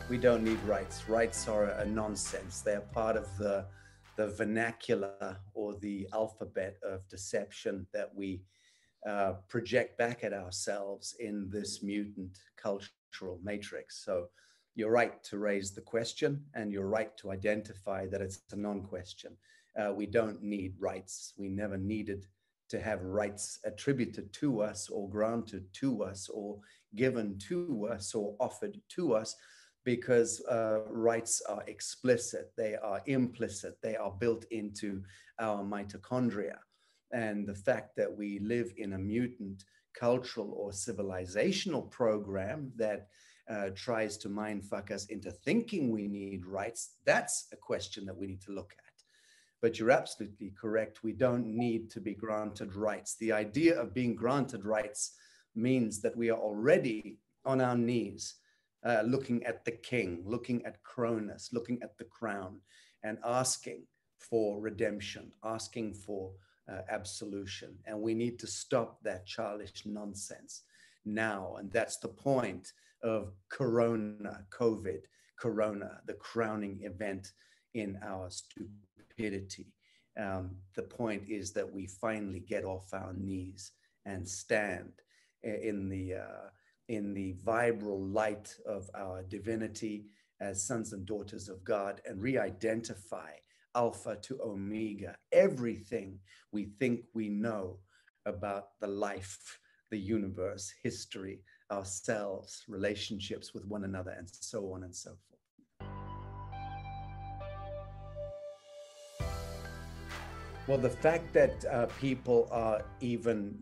We don't need rights. Rights are a nonsense. They're part of the vernacular or the alphabet of deception that we project back at ourselves in this mutant cultural matrix. So you're right to raise the question, and you're right to identify that it's a non-question. We don't need rights. We never needed to have rights attributed to us or granted to us or given to us or offered to us, because rights are explicit, they are implicit, they are built into our mitochondria. And the fact that we live in a mutant cultural or civilizational program that tries to mindfuck us into thinking we need rights, that's a question that we need to look at. But you're absolutely correct. We don't need to be granted rights. The idea of being granted rights means that we are already on our knees, looking at the king, looking at Cronus, looking at the crown, and asking for redemption, asking for absolution. And we need to stop that childish nonsense now. And that's the point of COVID, Corona, the crowning event in our stupidity. The point is that we finally get off our knees and stand in the vibral light of our divinity as sons and daughters of God, and re-identify Alpha to Omega, everything we think we know about the life, the universe, history, ourselves, relationships with one another, and so on and so forth. Well, the fact that people are even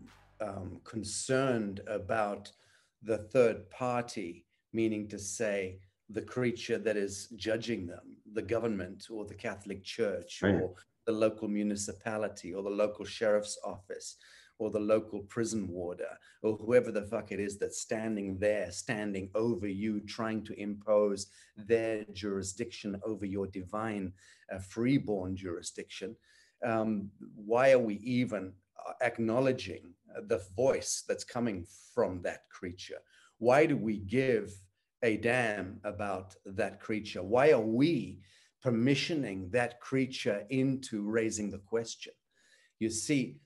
concerned about the third party, meaning to say the creature that is judging them, the government or the Catholic Church, right, or the local municipality or the local sheriff's office or the local prison warder or whoever the fuck it is that's standing there, standing over you, trying to impose their jurisdiction over your divine freeborn jurisdiction. Why are we even acknowledging the voice that's coming from that creature? Why do we give a damn about that creature? Why are we permissioning that creature into raising the question? You see,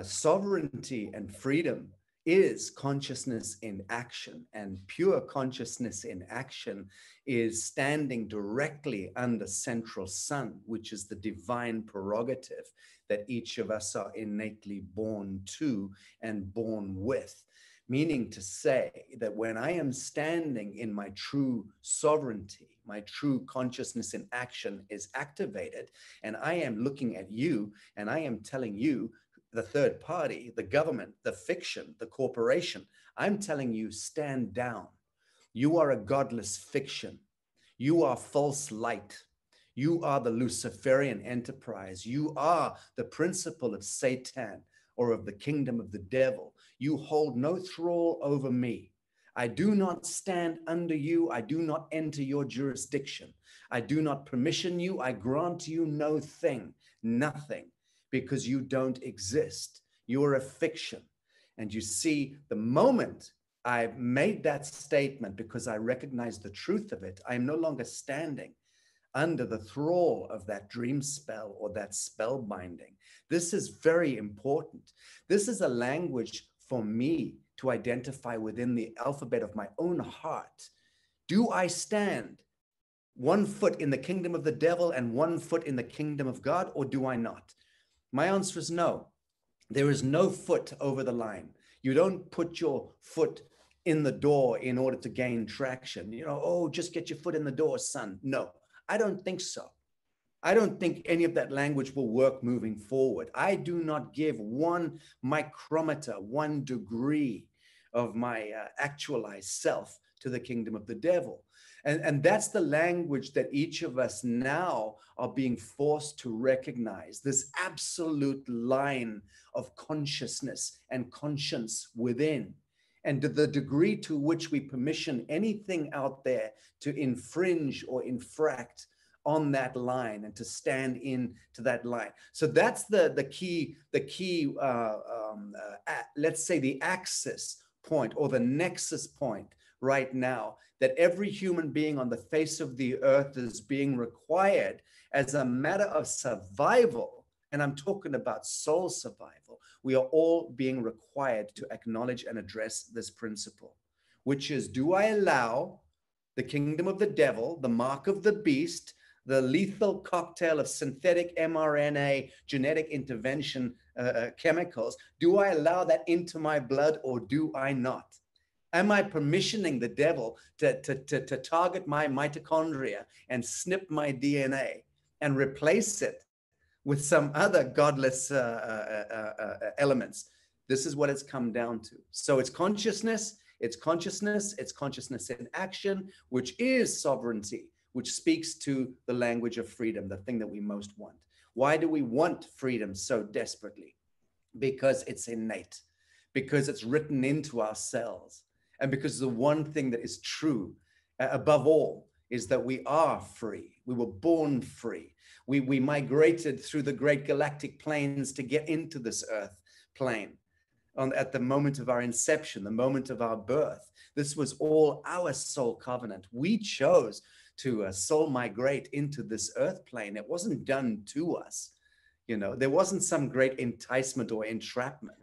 sovereignty and freedom is consciousness in action, and pure consciousness in action is standing directly under central sun, which is the divine prerogative that each of us are innately born to and born with. Meaning to say that when I am standing in my true sovereignty, my true consciousness in action is activated, and I am looking at you and I am telling you, the third party, the government, the fiction, the corporation, I'm telling you, stand down. You are a godless fiction. You are false light. You are the Luciferian enterprise. You are the principle of Satan or of the kingdom of the devil. You hold no thrall over me. I do not stand under you. I do not enter your jurisdiction. I do not permission you. I grant you no thing, nothing, because you don't exist. You are a fiction. And you see, the moment I made that statement, because I recognize the truth of it, I am no longer standing under the thrall of that dream spell or that spell binding. This is very important. This is a language for me to identify within the alphabet of my own heart. Do I stand 1 foot in the kingdom of the devil and 1 foot in the kingdom of God, or do I not? My answer is no. There is no foot over the line. You don't put your foot in the door in order to gain traction. You know, oh, just get your foot in the door, son. No, I don't think so. I don't think any of that language will work moving forward. I do not give 1 micrometer, 1 degree of my actualized self to the kingdom of the devil. And that's the language that each of us now are being forced to recognize, this absolute line of consciousness and conscience within. And to the degree to which we permission anything out there to infringe or infract on that line and to stand in to that line. So that's the key, let's say the axis point or the nexus point right now that every human being on the face of the earth is being required as a matter of survival, and I'm talking about soul survival, we are all being required to acknowledge and address this principle, which is, do I allow the kingdom of the devil, the mark of the beast, the lethal cocktail of synthetic mRNA, genetic intervention chemicals, do I allow that into my blood or do I not? Am I permissioning the devil to target my mitochondria and snip my DNA and replace it with some other godless elements? This is what it's come down to. So it's consciousness, it's consciousness, it's consciousness in action, which is sovereignty, which speaks to the language of freedom, the thing that we most want. Why do we want freedom so desperately? Because it's innate, because it's written into our cells, and because the one thing that is true above all is that we are free. We were born free. We migrated through the great galactic planes to get into this earth plane at the moment of our inception, the moment of our birth. This was all our soul covenant. We chose to soul migrate into this earth plane. It wasn't done to us. You know, there wasn't some great enticement or entrapment.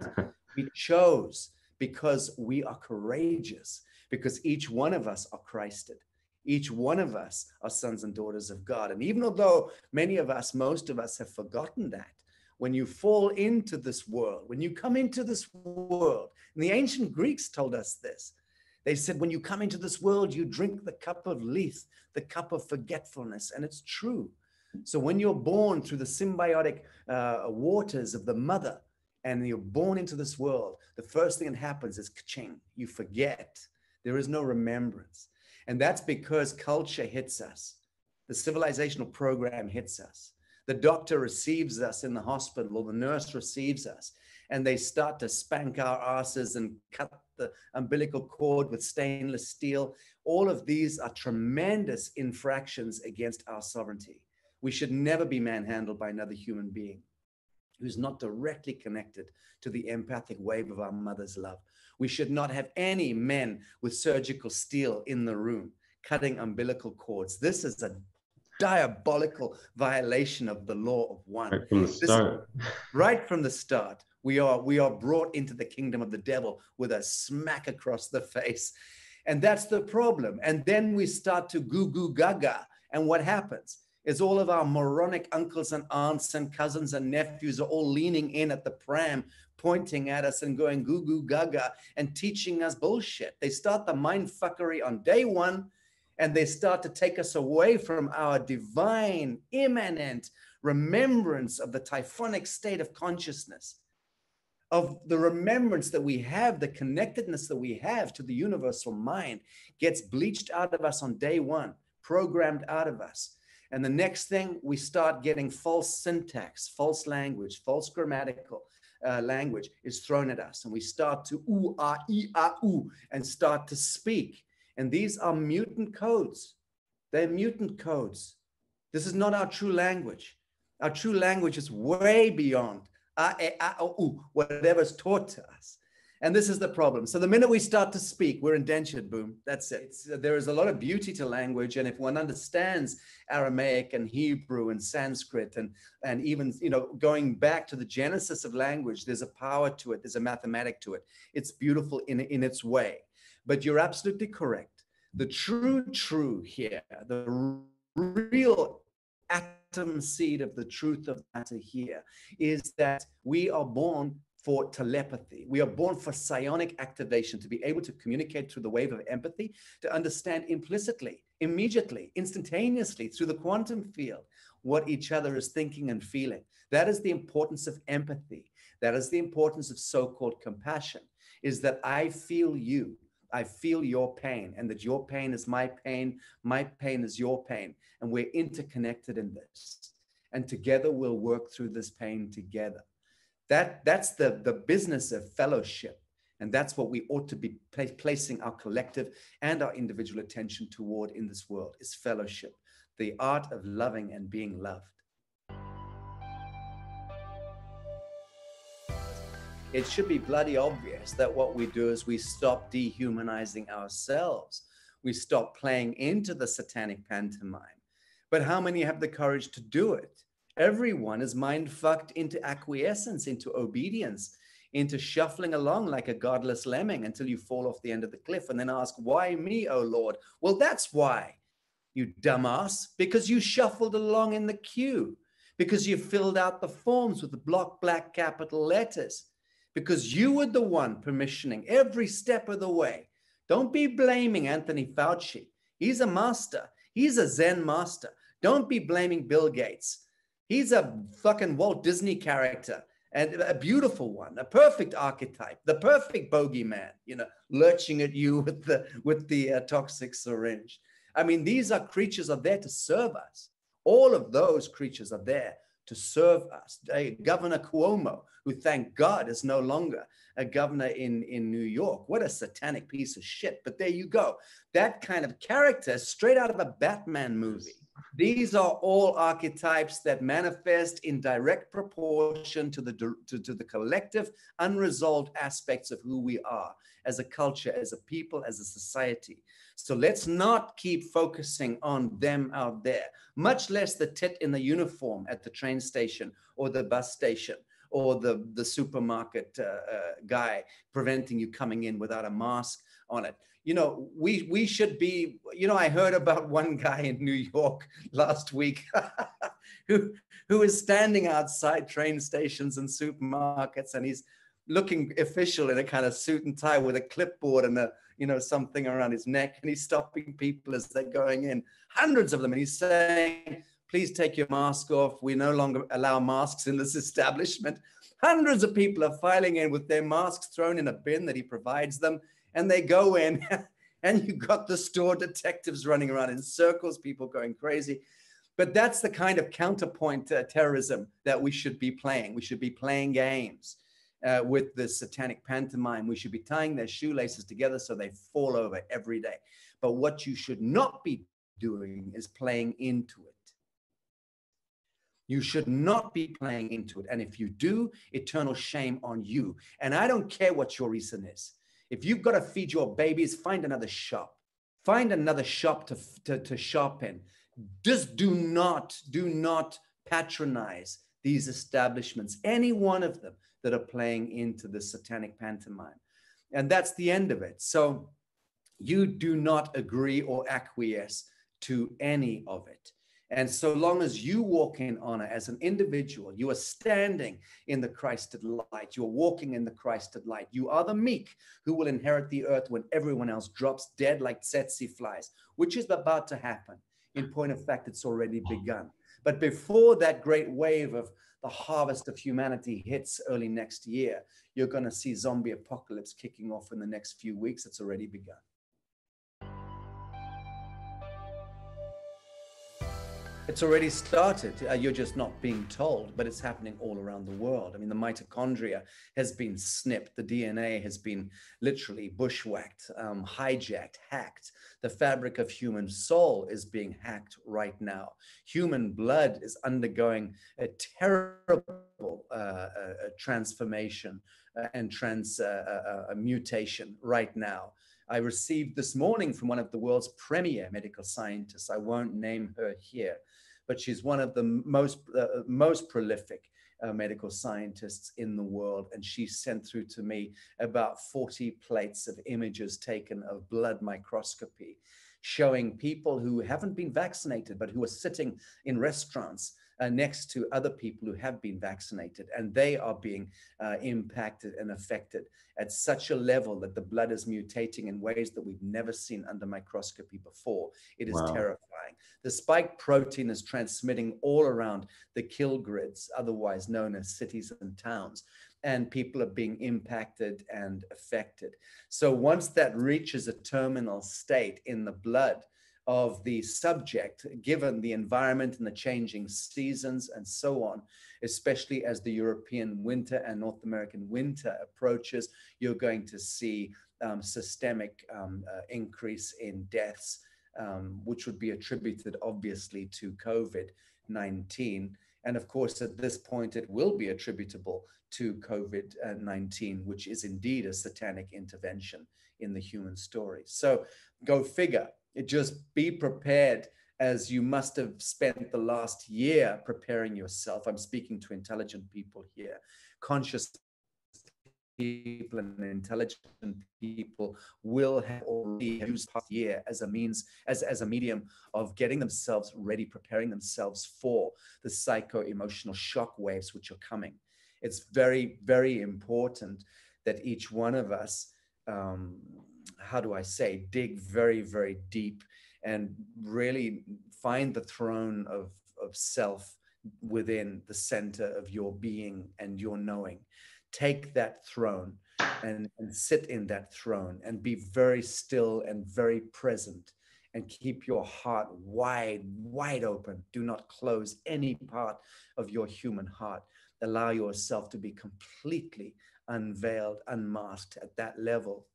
We chose because we are courageous, because each one of us are Christed. Each one of us are sons and daughters of God. And even although many of us, most of us have forgotten that, when you fall into this world, when you come into this world, and the ancient Greeks told us this, they said, when you come into this world, you drink the cup of Lethe, the cup of forgetfulness, and it's true. So when you're born through the symbiotic waters of the mother, and you're born into this world, the first thing that happens is ka-ching, you forget. There is no remembrance. And that's because culture hits us. The civilizational program hits us. The doctor receives us in the hospital, or the nurse receives us, and they start to spank our asses and cut the umbilical cord with stainless steel. All of these are tremendous infractions against our sovereignty. We should never be manhandled by another human being who's not directly connected to the empathic wave of our mother's love. We should not have any men with surgical steel in the room cutting umbilical cords. This is a diabolical violation of the law of one. Right from the start. Right from the start, we are brought into the kingdom of the devil with a smack across the face. And that's the problem. And then we start to goo goo gaga. And what happens is all of our moronic uncles and aunts and cousins and nephews are all leaning in at the pram, pointing at us and going goo goo gaga and teaching us bullshit. They start the mindfuckery on day one, and they start to take us away from our divine, immanent remembrance of the typhonic state of consciousness, of the remembrance that we have, the connectedness that we have to the universal mind gets bleached out of us on day one, programmed out of us. And the next thing, we start getting false syntax, false language, false grammatical language is thrown at us. And we start to ooh, ah, ee, ah, ooh, and start to speak. And these are mutant codes. They're mutant codes. This is not our true language. Our true language is way beyond ah, eh, ah, oh, ooh, whatever's taught to us. And this is the problem. So the minute we start to speak, we're indentured, boom, that's it. There is a lot of beauty to language. And if one understands Aramaic and Hebrew and Sanskrit and even, you know, going back to the genesis of language, there's a power to it. There's a mathematic to it. It's beautiful in its way. But you're absolutely correct. The true here, the real atom seed of the truth of matter here is that we are born for telepathy. We are born for psionic activation, to be able to communicate through the wave of empathy, to understand implicitly, immediately, instantaneously through the quantum field what each other is thinking and feeling. That is the importance of empathy. That is the importance of so-called compassion, is that I feel you. I feel your pain, and that your pain is my pain is your pain, and we're interconnected in this. And together we'll work through this pain together. That's the business of fellowship. And that's what we ought to be placing our collective and our individual attention toward in this world, is fellowship, the art of loving and being loved. it should be bloody obvious that what we do is we stop dehumanizing ourselves. We stop playing into the satanic pantomime. But how many have the courage to do it? Everyone is mind fucked into acquiescence, into obedience, into shuffling along like a godless lemming until you fall off the end of the cliff and then ask, why me, oh Lord? Well, that's why, you dumbass, because you shuffled along in the queue, because you filled out the forms with the block black capital letters, because you were the one permissioning every step of the way. Don't be blaming Anthony Fauci. He's a master. He's a Zen master. Don't be blaming Bill Gates. He's a fucking Walt Disney character, and a beautiful one, a perfect archetype, the perfect bogeyman, you know, lurching at you with the toxic syringe. I mean, these are creatures are there to serve us. All of those creatures are there to serve us. Governor Cuomo, who thank God is no longer a governor in New York. What a satanic piece of shit. But there you go. That kind of character straight out of a Batman movie. These are all archetypes that manifest in direct proportion to the collective, unresolved aspects of who we are as a culture, as a people, as a society. So let's not keep focusing on them out there, much less the tit in the uniform at the train station or the bus station or the supermarket guy preventing you coming in without a mask on it. You know, we should be, you know, I heard about one guy in New York last week who is standing outside train stations and supermarkets, and he's looking official in a kind of suit and tie with a clipboard and a, you know, something around his neck, and he's stopping people as they're going in, hundreds of them, and he's saying, please take your mask off. We no longer allow masks in this establishment. Hundreds of people are filing in with their masks thrown in a bin that he provides them, and they go in, and you got the store detectives running around in circles, people going crazy. But that's the kind of counterpoint terrorism that we should be playing. We should be playing games with the satanic pantomime. We should be tying their shoelaces together so they fall over every day. But what you should not be doing is playing into it. You should not be playing into it. And if you do, eternal shame on you. And I don't care what your reason is. If you've got to feed your babies, find another shop. Find another shop to shop in. Just do not patronize these establishments, any one of them that are playing into the satanic pantomime. And that's the end of it. So you do not agree or acquiesce to any of it. And so long as you walk in honor as an individual, you are standing in the Christed light, you're walking in the Christed light. You are the meek who will inherit the earth when everyone else drops dead like tsetse flies, which is about to happen. In point of fact, it's already begun. But before that great wave of the harvest of humanity hits early next year, you're going to see zombie apocalypse kicking off in the next few weeks. It's already begun. It's already started. You're just not being told, but it's happening all around the world. I mean, the mitochondria has been snipped. The DNA has been literally bushwhacked, hijacked, hacked. The fabric of human soul is being hacked right now. Human blood is undergoing a terrible transformation and mutation right now. I received this morning from one of the world's premier medical scientists. I won't name her here, but she's one of the most prolific medical scientists in the world. And she sent through to me about 40 plates of images taken of blood microscopy, showing people who haven't been vaccinated, but who are sitting in restaurants next to other people who have been vaccinated, and they are being impacted and affected at such a level that the blood is mutating in ways that we've never seen under microscopy before. It is terrifying. The spike protein is transmitting all around the kill grids, otherwise known as cities and towns, and people are being impacted and affected. So once that reaches a terminal state in the blood of the subject, given the environment and the changing seasons and so on, especially as the European winter and North American winter approaches, you're going to see systemic increase in deaths, which would be attributed obviously to COVID-19. And of course, at this point, it will be attributable to COVID-19, which is indeed a satanic intervention in the human story. So go figure. Just be prepared, as you must have spent the last year preparing yourself. I'm speaking to intelligent people here, conscious people and intelligent people will have already used past year as a means, as a medium of getting themselves ready, preparing themselves for the psycho-emotional shock waves which are coming. It's very, very important that each one of us, how do I say, dig very, very deep and really find the throne of self within the center of your being and your knowing. Take that throne and sit in that throne and be very still and very present and keep your heart wide, wide open. Do not close any part of your human heart. Allow yourself to be completely unveiled, unmasked at that level,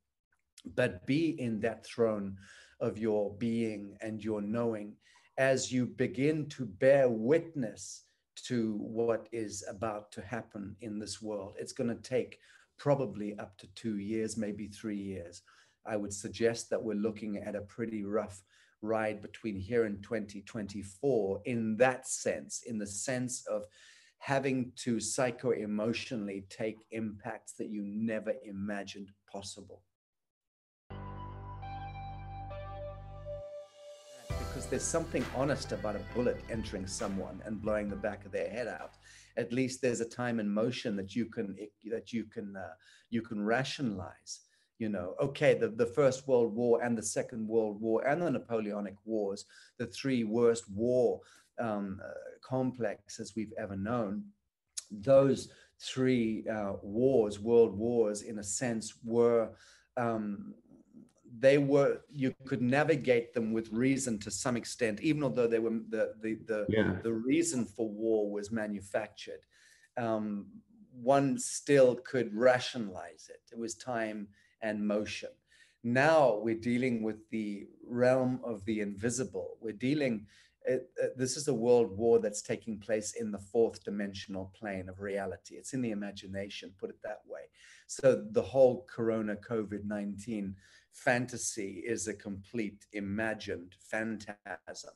but be in that throne of your being and your knowing as you begin to bear witness to what is about to happen in this world. It's going to take probably up to 2 years, maybe 3 years. I would suggest that we're looking at a pretty rough ride between here and 2024 in that sense, in the sense of having to psycho-emotionally take impacts that you never imagined possible. Because there's something honest about a bullet entering someone and blowing the back of their head out. At least there's a time and motion that you can rationalize. You know, okay, the First World War and the Second World War and the Napoleonic Wars, the three worst war complexes we've ever known. Those three wars, world wars, in a sense, were you could navigate them with reason to some extent, even although they were the reason for war was manufactured. One still could rationalize it. It was time and motion. Now we're dealing with the realm of the invisible. This is a world war that's taking place in the fourth dimensional plane of reality. It's in the imagination, put it that way. So the whole Corona COVID-19 fantasy is a complete imagined phantasm,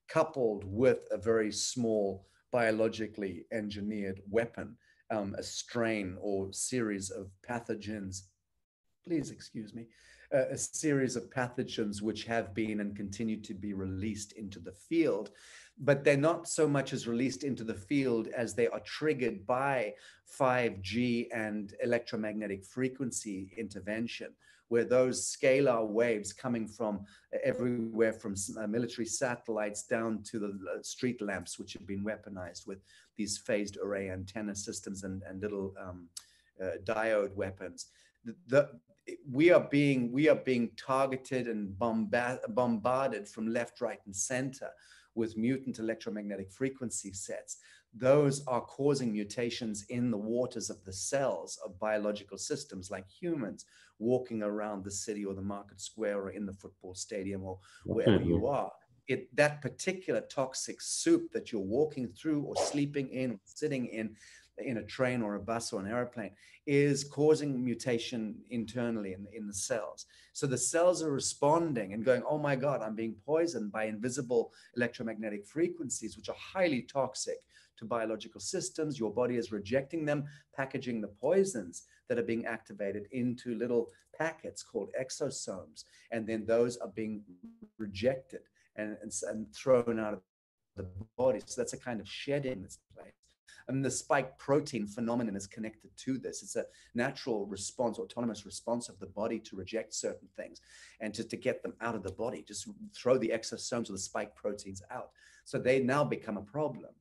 coupled with a very small biologically engineered weapon, a strain or series of pathogens. Please excuse me. A series of pathogens which have been and continue to be released into the field, but they're not so much as released into the field as they are triggered by 5G and electromagnetic frequency intervention, where those scalar waves coming from everywhere from military satellites down to the street lamps, which have been weaponized with these phased array antenna systems and little diode weapons. We are being targeted and bombarded from left, right, and center with mutant electromagnetic frequency sets. Those are causing mutations in the waters of the cells of biological systems, like humans walking around the city or the market square or in the football stadium or wherever you are. That particular toxic soup that you're walking through or sleeping in, or sitting in a train or a bus or an airplane, is causing mutation internally in the cells. So the cells are responding and going, oh my God, I'm being poisoned by invisible electromagnetic frequencies, which are highly toxic to biological systems. Your body is rejecting them, packaging the poisons that are being activated into little packets called exosomes. And then those are being rejected and thrown out of the body. So that's a kind of shedding that's in place. And the spike protein phenomenon is connected to this. It's a natural response, autonomous response of the body to reject certain things and to get them out of the body. Just throw the exosomes or the spike proteins out. So they now become a problem.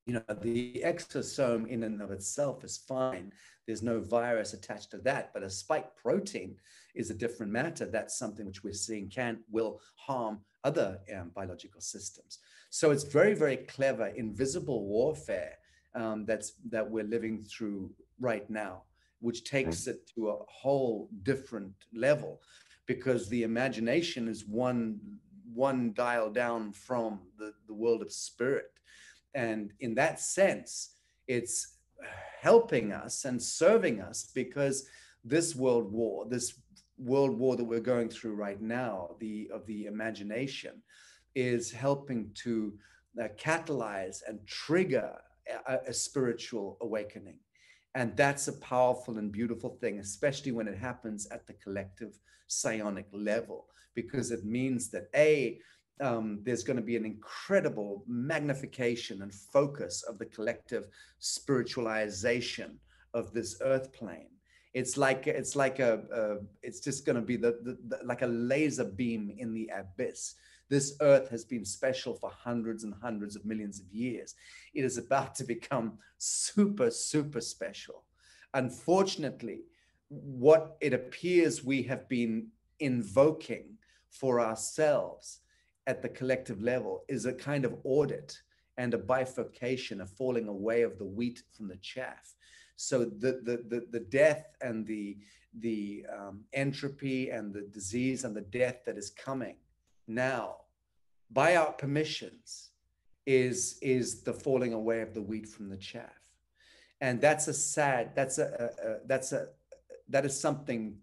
You know, the exosome in and of itself is fine. There's no virus attached to that, but a spike protein is a different matter. That's something which we're seeing will harm other biological systems. So it's very, very clever, invisible warfare that we're living through right now, which takes it to a whole different level, because the imagination is one dial down from the world of spirit. And in that sense, it's helping us and serving us, because this world war that we're going through right now, of the imagination, is helping to catalyze and trigger a spiritual awakening. And that's a powerful and beautiful thing, especially when it happens at the collective psionic level, because it means that there's going to be an incredible magnification and focus of the collective spiritualization of this earth plane. It's just going to be like a laser beam in the abyss. This earth has been special for hundreds and hundreds of millions of years. It is about to become super, super special. Unfortunately, what it appears we have been invoking for ourselves at the collective level is a kind of audit and a bifurcation, a falling away of the wheat from the chaff. So the death and the entropy and the disease and the death that is coming now, by our permissions, is the falling away of the wheat from the chaff. And that is something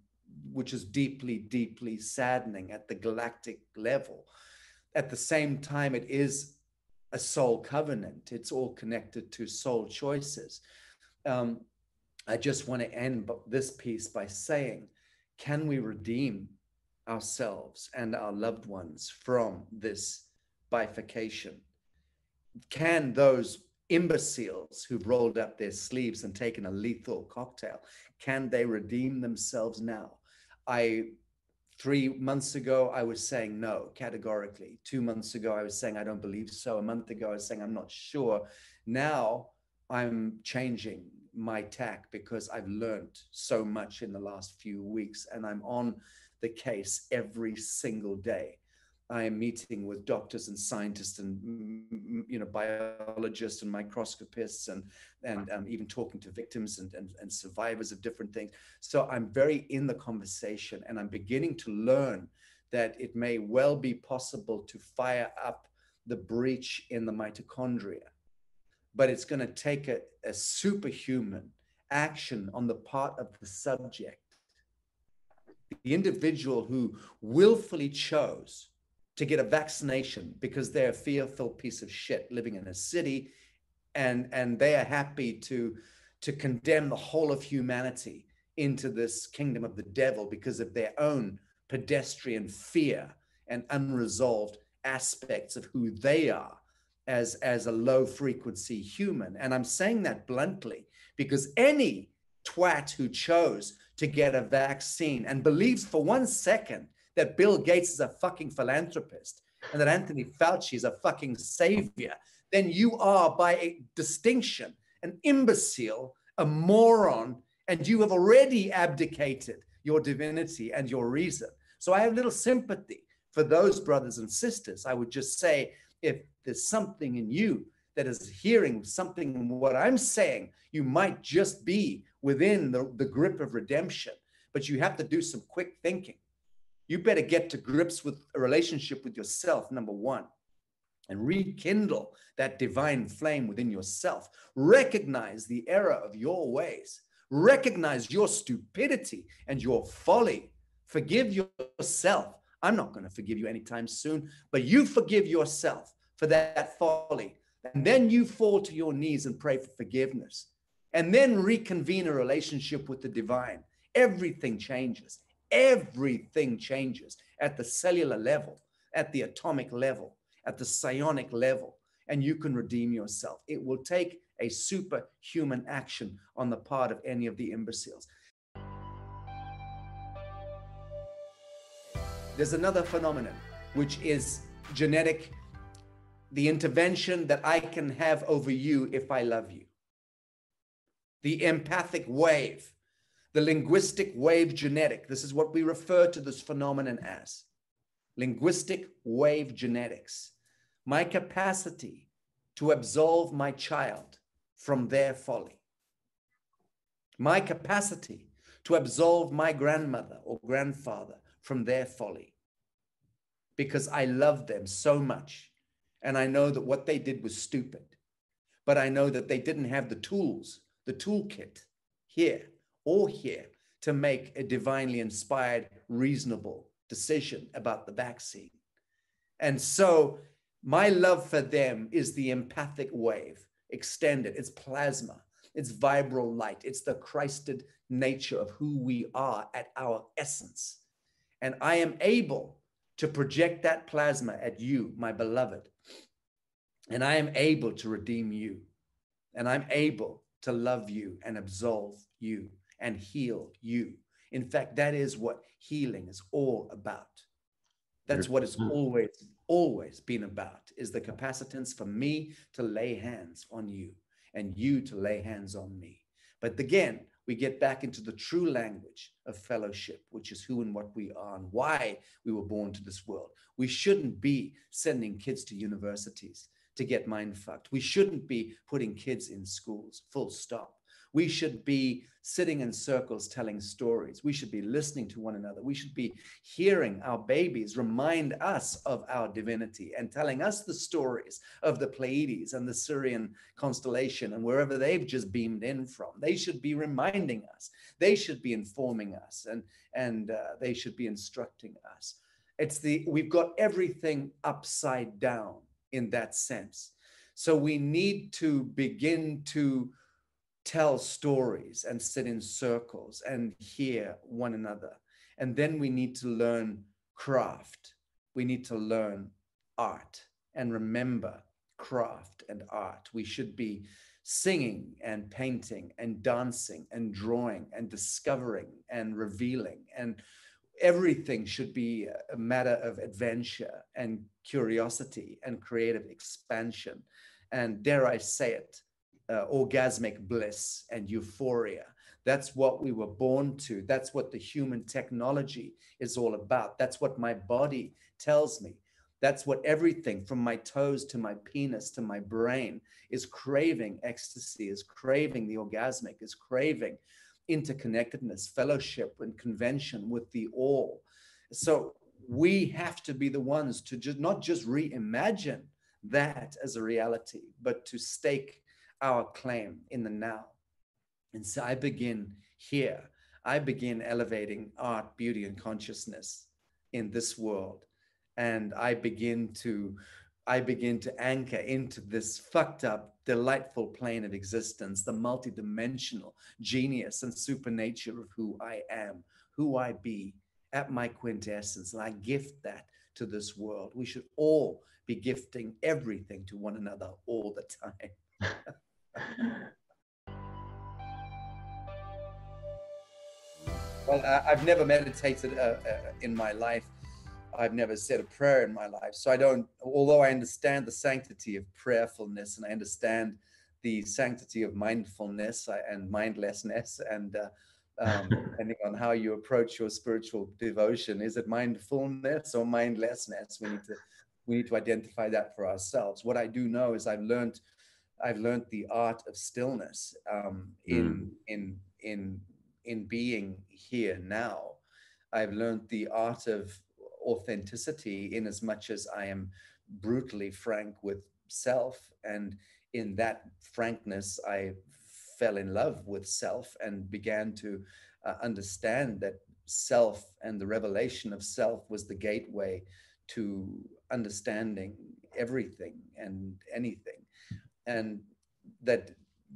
which is deeply, deeply saddening at the galactic level. At the same time, it is a soul covenant. It's all connected to soul choices. I just want to end this piece by saying, can we redeem ourselves and our loved ones from this bifurcation? Can those imbeciles who've rolled up their sleeves and taken a lethal cocktail, can they redeem themselves now? 3 months ago, I was saying no, categorically. 2 months ago, I was saying I don't believe so. A month ago, I was saying I'm not sure. Now I'm changing my tack, because I've learned so much in the last few weeks, and I'm on the case every single day. I am meeting with doctors and scientists and biologists and microscopists, and even talking to victims and survivors of different things. So I'm very in the conversation, and I'm beginning to learn that it may well be possible to fire up the breach in the mitochondria, but it's going to take a superhuman action on the part of the subject, the individual who willfully chose to get a vaccination because they're a fearful piece of shit living in a city, and they are happy to condemn the whole of humanity into this kingdom of the devil because of their own pedestrian fear and unresolved aspects of who they are as a low frequency human. And I'm saying that bluntly because any twat who chose to get a vaccine and believes for 1 second that Bill Gates is a fucking philanthropist and that Anthony Fauci is a fucking savior, then you are by a distinction an imbecile, a moron, and you have already abdicated your divinity and your reason. So I have little sympathy for those brothers and sisters. I would just say, if there's something in you that is hearing something in what I'm saying, you might just be within the grip of redemption, but you have to do some quick thinking. You better get to grips with a relationship with yourself, number one, and rekindle that divine flame within yourself. Recognize the error of your ways. Recognize your stupidity and your folly. Forgive yourself. I'm not going to forgive you anytime soon, but you forgive yourself for that folly. And then you fall to your knees and pray for forgiveness. And then reconvene a relationship with the divine. Everything changes. Everything changes at the cellular level, at the atomic level, at the psionic level, and you can redeem yourself. It will take a superhuman action on the part of any of the imbeciles. There's another phenomenon, which is genetic, the intervention that I can have over you if I love you. The empathic wave, the linguistic wave genetic. This is what we refer to this phenomenon as. Linguistic wave genetics. My capacity to absolve my child from their folly. My capacity to absolve my grandmother or grandfather from their folly. Because I love them so much and I know that what they did was stupid. but I know that they didn't have the tools, the toolkit here or here to make a divinely inspired, reasonable decision about the vaccine. And so my love for them is the empathic wave, extended. It's plasma, it's vibral light, it's the Christed nature of who we are at our essence. And I am able to project that plasma at you, my beloved. And I am able to redeem you. And I'm able to love you and absolve you and heal you. In fact, that is what healing is all about. That's what it's always been about, is the capacitance for me to lay hands on you and you to lay hands on me. But again, we get back into the true language of fellowship, which is who and what we are and why we were born to this world. We shouldn't be sending kids to universities to get mind fucked. We shouldn't be putting kids in schools, full stop. We should be sitting in circles telling stories. We should be listening to one another. We should be hearing our babies remind us of our divinity and telling us the stories of the Pleiades and the Syrian constellation and wherever they've just beamed in from. They should be reminding us. They should be informing us, and they should be instructing us. We've got everything upside down in that sense. So we need to begin to tell stories and sit in circles and hear one another. And then we need to learn craft. We need to learn art and remember craft and art. We should be singing and painting and dancing and drawing and discovering and revealing, and everything should be a matter of adventure and curiosity and creative expansion. And dare I say it, orgasmic bliss and euphoria. That's what we were born to. That's what the human technology is all about. That's what my body tells me. That's what everything from my toes to my penis to my brain is craving. Ecstasy is craving the orgasmic, is craving interconnectedness, fellowship, and convention with the all. So we have to be the ones to just not just reimagine that as a reality, but to stake our claim in the now. And so I begin here. I begin elevating art, beauty, and consciousness in this world. And I begin to anchor into this fucked up, delightful plane of existence, the multidimensional genius and supernature of who I am, who I be at my quintessence. And I gift that to this world. We should all be gifting everything to one another all the time. Well, I've never meditated in my life. I've never said a prayer in my life. So I don't, although I understand the sanctity of prayerfulness and I understand the sanctity of mindfulness and mindlessness, and depending on how you approach your spiritual devotion, is it mindfulness or mindlessness? We need to identify that for ourselves. What I do know is I've learned the art of stillness in being here now. I've learned the art of authenticity in as much as I am brutally frank with self. And in that frankness, I fell in love with self and began to understand that self and the revelation of self was the gateway to understanding everything and anything. And that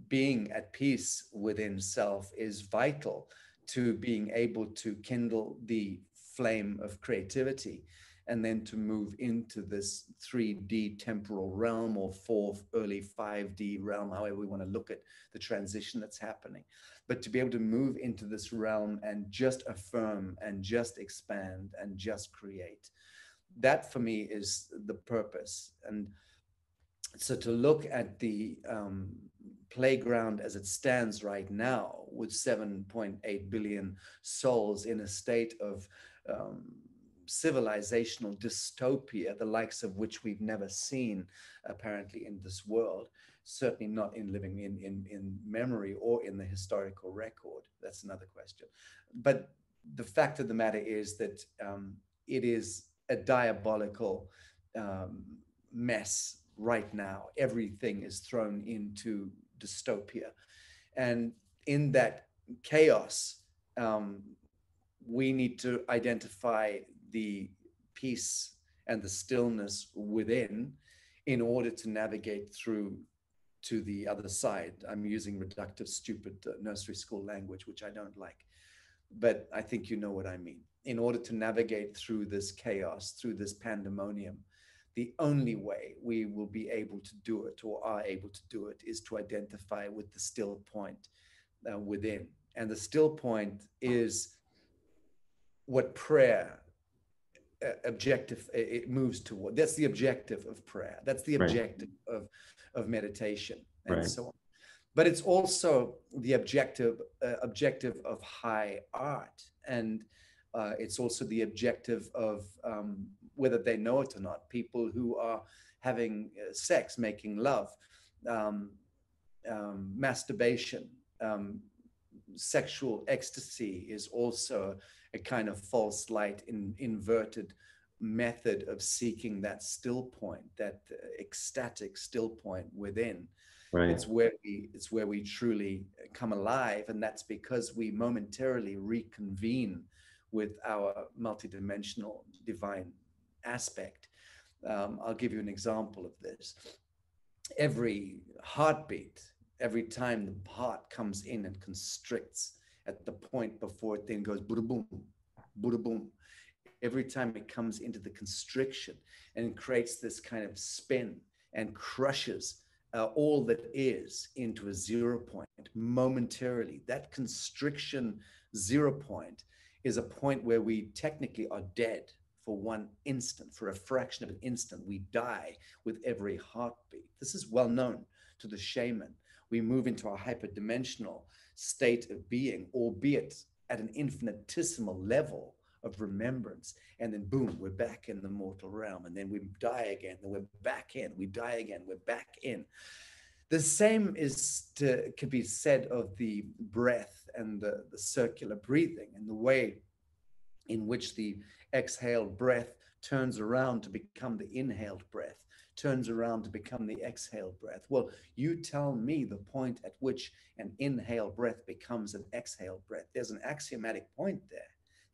being at peace within self is vital to being able to kindle the flame of creativity and then to move into this 3D temporal realm or fourth, early 5D realm, however we want to look at the transition that's happening. But to be able to move into this realm and just affirm and just expand and just create, that for me is the purpose. And so to look at the playground as it stands right now with 7.8 billion souls in a state of civilizational dystopia, the likes of which we've never seen apparently in this world, certainly not in living in memory or in the historical record. That's another question. But the fact of the matter is that it is a diabolical mess right now. Everything is thrown into dystopia. And in that chaos, um, we need to identify the peace and the stillness within in order to navigate through to the other side. I'm using reductive, stupid nursery school language, which I don't like, but I think you know what I mean. In order to navigate through this chaos, through this pandemonium, the only way we will be able to do it, or are able to do it, is to identify with the still point within. And the still point is what prayer objective it moves toward. That's the objective of prayer. That's the Right. objective of meditation and Right. so on. But it's also the objective of high art, and it's also the objective of whether they know it or not. People who are having sex, making love, um, masturbation, sexual ecstasy is also a kind of false light, inverted method of seeking that still point, that ecstatic still point within. Right. It's where we truly come alive, and that's because we momentarily reconvene with our multidimensional divine aspect. I'll give you an example of this. Every heartbeat, every time the heart comes in and constricts at the point before it then goes Buddha boom, Buddha boom. Every time it comes into the constriction and creates this kind of spin and crushes all that is into a 0 point momentarily. That constriction 0 point is a point where we technically are dead for 1 instant, for a fraction of an instant. We die with every heartbeat. This is well known to the shaman. We move into a hyperdimensional state of being, albeit at an infinitesimal level of remembrance. And then boom, we're back in the mortal realm. And then we die again, then we're back in, we die again, we're back in. The same could be said of the breath and the circular breathing, and the way in which the exhaled breath turns around to become the inhaled breath, turns around to become the exhaled breath. Well, you tell me the point at which an inhaled breath becomes an exhaled breath. There's an axiomatic point there.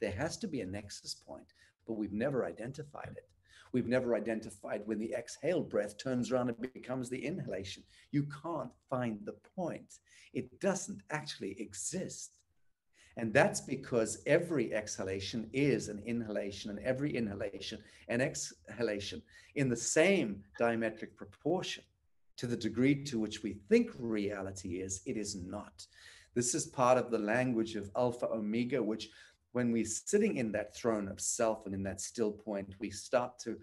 There has to be a nexus point, but we've never identified it. We've never identified when the exhaled breath turns around and becomes the inhalation. You can't find the point. It doesn't actually exist. And that's because every exhalation is an inhalation, and every inhalation an exhalation in the same diametric proportion. To the degree to which we think reality is, it is not. This is part of the language of Alpha Omega, which when we're sitting in that throne of self and in that still point, we start to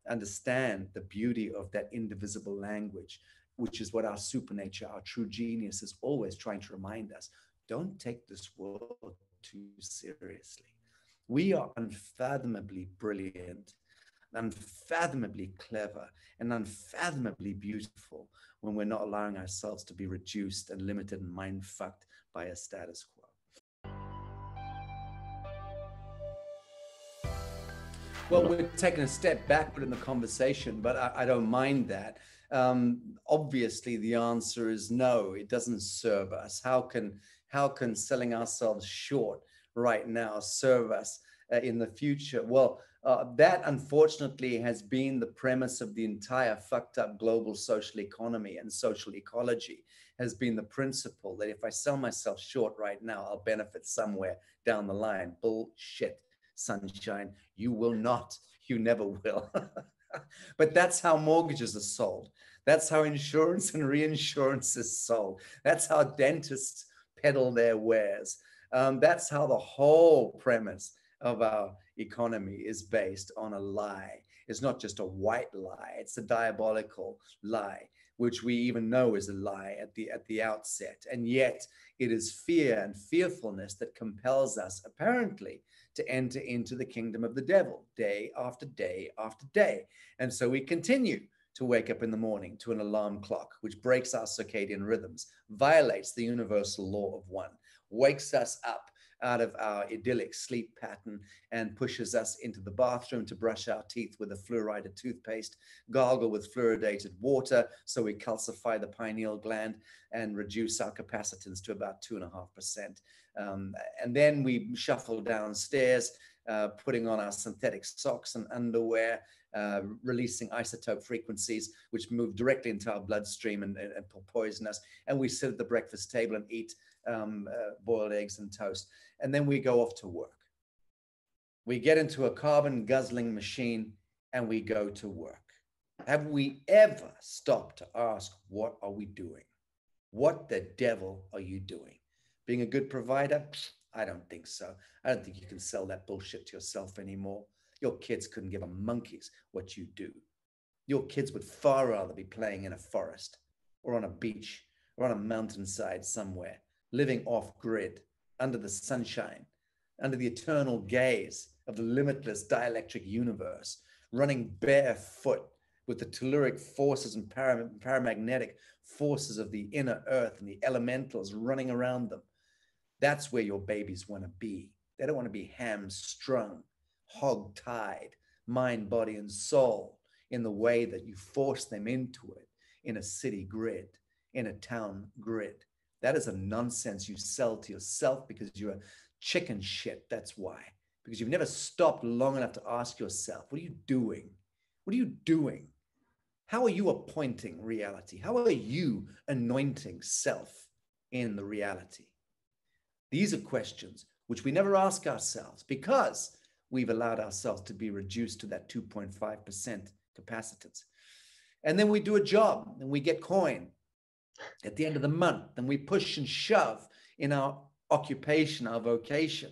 understand the beauty of that indivisible language, which is what our supernature, our true genius is always trying to remind us. Don't take this world too seriously. We are unfathomably brilliant, unfathomably clever, and unfathomably beautiful when we're not allowing ourselves to be reduced and limited and mind-fucked by a status quo. Well, we're taking a step backward in the conversation, but I don't mind that. Obviously, the answer is no. It doesn't serve us. How can selling ourselves short right now serve us in the future? Well, that unfortunately has been the premise of the entire fucked up global social economy and social ecology. Has been the principle that if I sell myself short right now, I'll benefit somewhere down the line. Bullshit, sunshine. You will not. You never will. But that's how mortgages are sold. That's how insurance and reinsurance is sold. That's how dentists peddle their wares. That's how the whole premise of our economy is based on a lie. It's not just a white lie, it's a diabolical lie, which we even know is a lie at the outset. And yet it is fear and fearfulness that compels us, apparently, to enter into the kingdom of the devil day after day after day. And so we continue to wake up in the morning to an alarm clock, which breaks our circadian rhythms, violates the universal law of one, wakes us up out of our idyllic sleep pattern and pushes us into the bathroom to brush our teeth with a fluoride toothpaste, gargle with fluoridated water so we calcify the pineal gland and reduce our capacitance to about 2.5%. And then we shuffle downstairs, putting on our synthetic socks and underwear, releasing isotope frequencies, which move directly into our bloodstream and poison us. And we sit at the breakfast table and eat boiled eggs and toast. And then we go off to work. We get into a carbon guzzling machine and we go to work. Have we ever stopped to ask, what are we doing? What the devil are you doing? Being a good provider? I don't think so. I don't think you can sell that bullshit to yourself anymore. Your kids couldn't give a monkey's what you do. Your kids would far rather be playing in a forest or on a beach or on a mountainside somewhere, living off grid, under the sunshine, under the eternal gaze of the limitless dielectric universe, running barefoot with the telluric forces and paramagnetic forces of the inner earth and the elementals running around them. That's where your babies want to be. They don't want to be hamstrung, hog-tied, mind, body, and soul in the way that you force them into it in a city grid, in a town grid. That is a nonsense you sell to yourself because you're a chicken shit. That's why. Because you've never stopped long enough to ask yourself, what are you doing? What are you doing? How are you appointing reality? How are you anointing self in the reality? These are questions which we never ask ourselves because we've allowed ourselves to be reduced to that 2.5% capacitance. And then we do a job and we get coin at the end of the month, and we push and shove in our occupation, our vocation.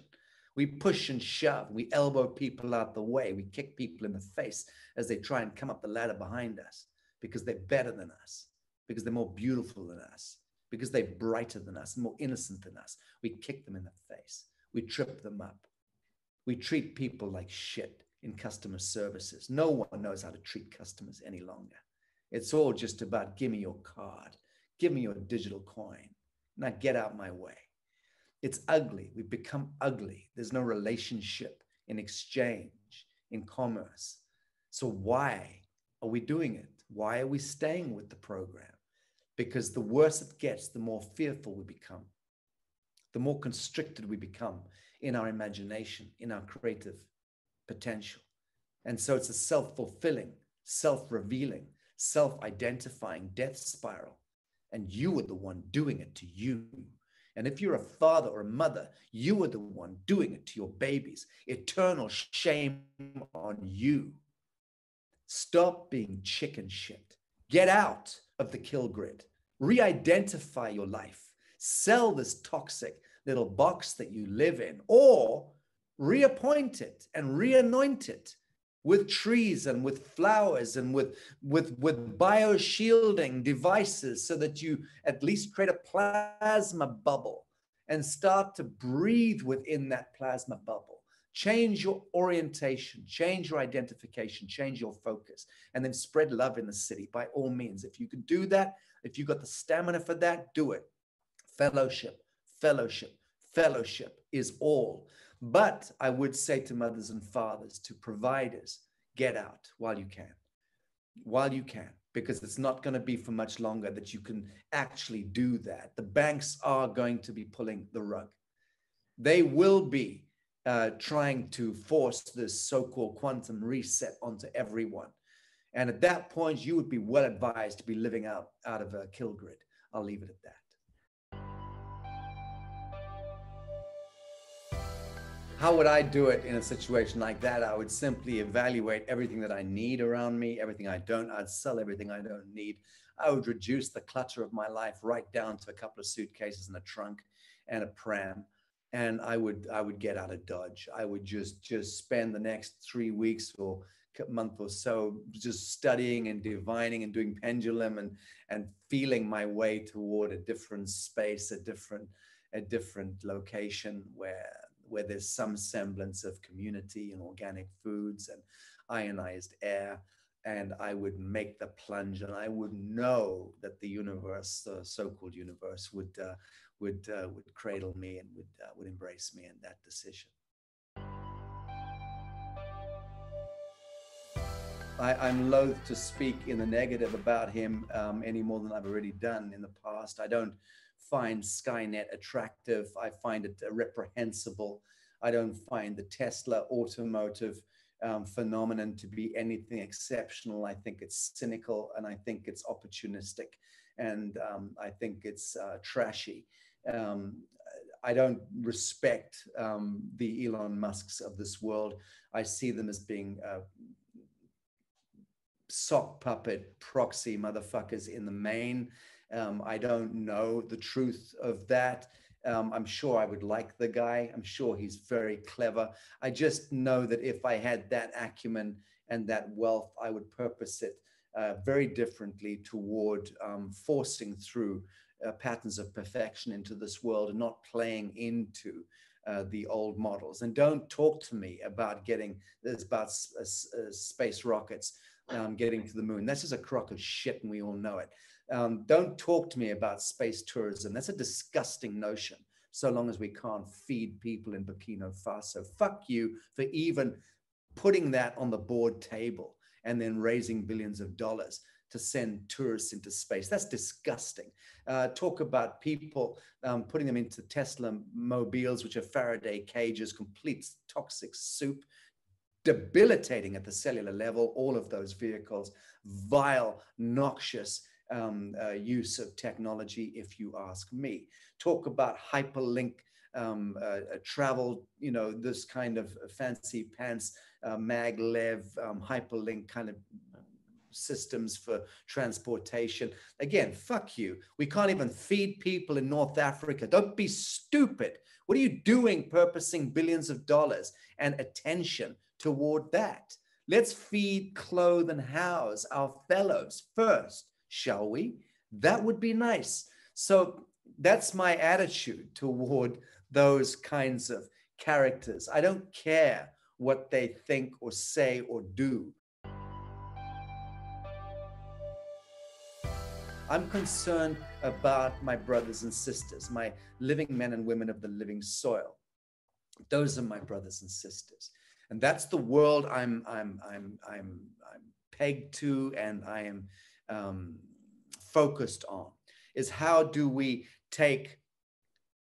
We push and shove, we elbow people out the way, we kick people in the face as they try and come up the ladder behind us because they're better than us, because they're more beautiful than us, because they're brighter than us, more innocent than us. We kick them in the face. We trip them up. We treat people like shit in customer services. No one knows how to treat customers any longer. It's all just about, give me your card, give me your digital coin. Now get out my way. It's ugly. We've become ugly. There's no relationship in exchange, in commerce. So why are we doing it? Why are we staying with the program? Because the worse it gets, the more fearful we become, the more constricted we become in our imagination, in our creative potential. And so it's a self-fulfilling, self-revealing, self-identifying death spiral. And you are the one doing it to you. And if you're a father or a mother, you are the one doing it to your babies. Eternal shame on you. Stop being chicken shit. Get out of the kill grid. Re-identify your life. Sell this toxic little box that you live in, or reappoint it and re-anoint it with trees and with flowers and with bioshielding devices so that you at least create a plasma bubble and start to breathe within that plasma bubble. Change your orientation, change your identification, change your focus, and then spread love in the city by all means. If you can do that, if you've got the stamina for that, do it. Fellowship, fellowship, fellowship is all. But I would say to mothers and fathers, to providers, get out while you can, because it's not going to be for much longer that you can actually do that. The banks are going to be pulling the rug. They will be trying to force this so-called quantum reset onto everyone. And at that point, you would be well advised to be living out of a kill grid. I'll leave it at that. How would I do it in a situation like that? I would simply evaluate everything that I need around me, everything I don't. I'd sell everything I don't need. I would reduce the clutter of my life right down to a couple of suitcases and a trunk and a pram. And I would get out of Dodge. I would just spend the next 3 weeks or month or so just studying and divining and doing pendulum and feeling my way toward a different space, a different location where there's some semblance of community and organic foods and ionized air. And I would make the plunge, and I would know that the universe, the so-called universe, would cradle me and would embrace me in that decision. I'm loath to speak in the negative about him any more than I've already done in the past. I don't find Skynet attractive. I find it reprehensible. I don't find the Tesla automotive phenomenon to be anything exceptional. I think it's cynical, and I think it's opportunistic, and I think it's trashy. I don't respect the Elon Musks of this world. I see them as being sock puppet proxy motherfuckers in the main. I don't know the truth of that. I'm sure I would like the guy. I'm sure he's very clever. I just know that if I had that acumen and that wealth, I would purpose it very differently toward forcing through patterns of perfection into this world and not playing into the old models. And don't talk to me about space rockets getting to the moon. That's just a crock of shit, and we all know it. Don't talk to me about space tourism. That's a disgusting notion, so long as we can't feed people in Burkina Faso. Fuck you for even putting that on the board table and then raising billions of dollars to send tourists into space. That's disgusting. Talk about people putting them into Tesla mobiles, which are Faraday cages, complete toxic soup, debilitating at the cellular level, all of those vehicles, vile, noxious use of technology, if you ask me. Talk about hyperlink travel, this kind of fancy pants, maglev, hyperlink kind of systems for transportation. Again, fuck you. We can't even feed people in North Africa. Don't be stupid. What are you doing purposing billions of dollars and attention toward that? Let's feed, clothe, and house our fellows first, shall we? That would be nice. So that's my attitude toward those kinds of characters. I don't care what they think or say or do. I'm concerned about my brothers and sisters, my living men and women of the living soil. Those are my brothers and sisters. And that's the world I'm pegged to, and I am focused on, is how do we take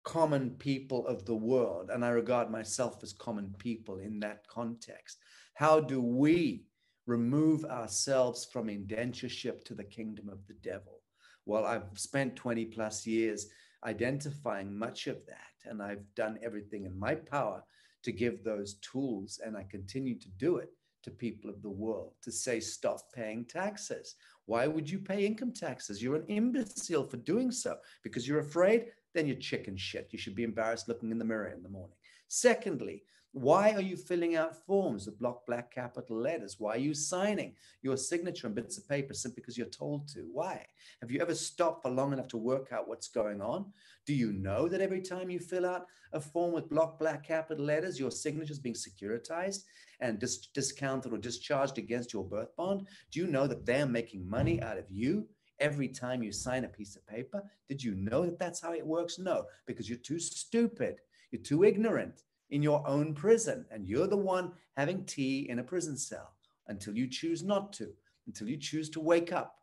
common people of the world, and I regard myself as common people in that context. How do we remove ourselves from indentureship to the kingdom of the devil? Well, I've spent 20 plus years identifying much of that, and I've done everything in my power to give those tools, and I continue to do it to people of the world, to say, stop paying taxes. Why would you pay income taxes? You're an imbecile for doing so. Because you're afraid? Then you're chicken shit. You should be embarrassed looking in the mirror in the morning. Secondly, why are you filling out forms with block black capital letters? Why are you signing your signature on bits of paper simply because you're told to? Why? Have you ever stopped for long enough to work out what's going on? Do you know that every time you fill out a form with block black capital letters, your signature is being securitized and discounted or discharged against your birth bond? Do you know that they're making money out of you every time you sign a piece of paper? Did you know that that's how it works? No, because you're too stupid. You're too ignorant in your own prison, and you're the one having tea in a prison cell until you choose not to, until you choose to wake up.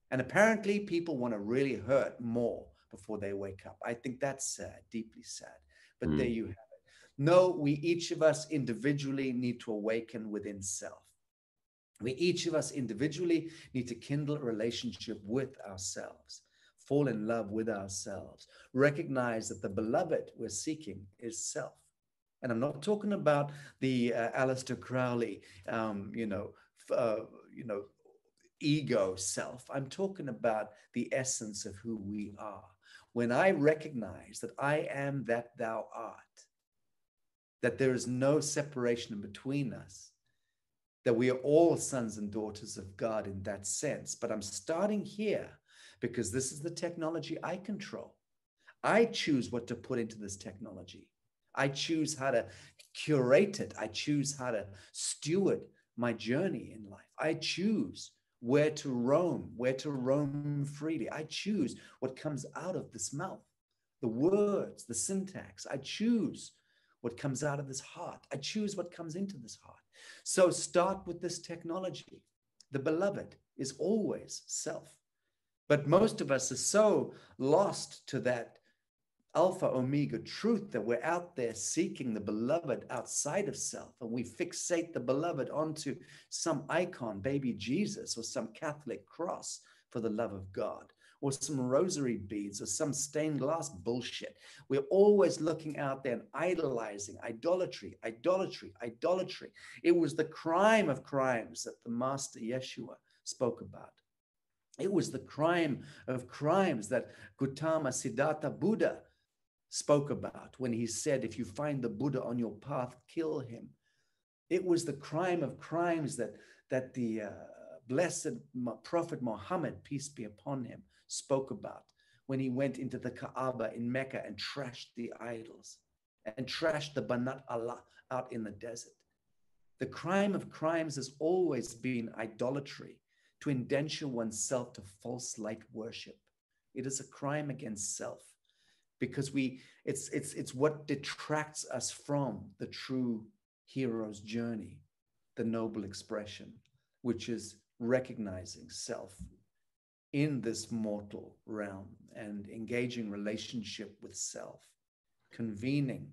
And apparently people want to really hurt more before they wake up. I think that's sad, deeply sad. But there you have it. No, we each of us individually need to awaken within self. We each of us individually need to kindle a relationship with ourselves, fall in love with ourselves, recognize that the beloved we're seeking is self. And I'm not talking about the Aleister Crowley, ego self. I'm talking about the essence of who we are. When I recognize that I am that thou art, that there is no separation between us, that we are all sons and daughters of God in that sense. But I'm starting here because this is the technology I control. I choose what to put into this technology. I choose how to curate it. I choose how to steward my journey in life. I choose where to roam freely. I choose what comes out of this mouth. the words, the syntax. I choose what comes out of this heart. I choose what comes into this heart. So start with this technology. The beloved is always self. But most of us are so lost to that alpha omega truth that we're out there seeking the beloved outside of self, and we fixate the beloved onto some icon, baby Jesus, or some Catholic cross for the love of God, or some rosary beads, or some stained glass bullshit. We're always looking out there and idolizing idolatry, idolatry, idolatry. It was the crime of crimes that the Master Yeshua spoke about. It was the crime of crimes that Gautama Siddhartha Buddha spoke about when he said, if you find the Buddha on your path, kill him. It was the crime of crimes that the blessed Prophet Muhammad, peace be upon him, spoke about when he went into the Kaaba in Mecca and trashed the idols and trashed the Banat Allah out in the desert. The crime of crimes has always been idolatry, to indenture oneself to false light worship. It is a crime against self, because it's what detracts us from the true hero's journey, the noble expression, which is recognizing self in this mortal realm and engaging relationship with self, convening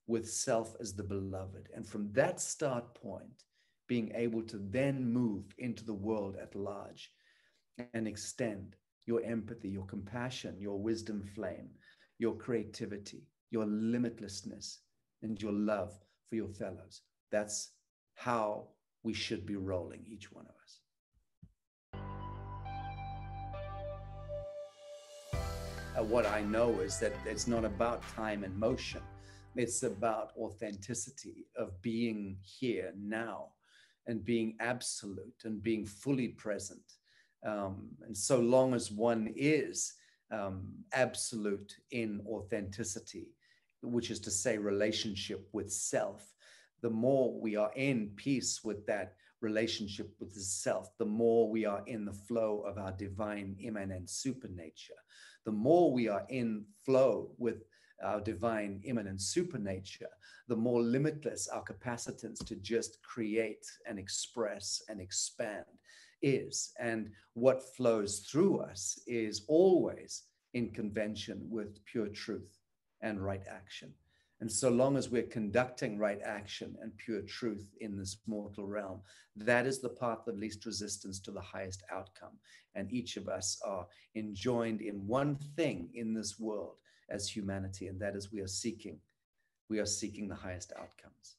with self as the beloved. And from that start point, being able to then move into the world at large and extend your empathy, your compassion, your wisdom flame, your creativity, your limitlessness, and your love for your fellows. That's how we should be rolling, each one of us. What I know is that it's not about time and motion. It's about authenticity of being here now and being absolute and being fully present. And so long as one is absolute in authenticity, which is to say relationship with self, the more we are in peace with that relationship with the self, the more we are in the flow of our divine immanent supernature, the more we are in flow with our divine immanent supernature, the more limitless our capacitance to just create and express and expand is. And what flows through us is always in convention with pure truth and right action. And so long as we're conducting right action and pure truth in this mortal realm, that is the path of least resistance to the highest outcome. And each of us are enjoined in one thing in this world as humanity, and that is we are seeking the highest outcomes.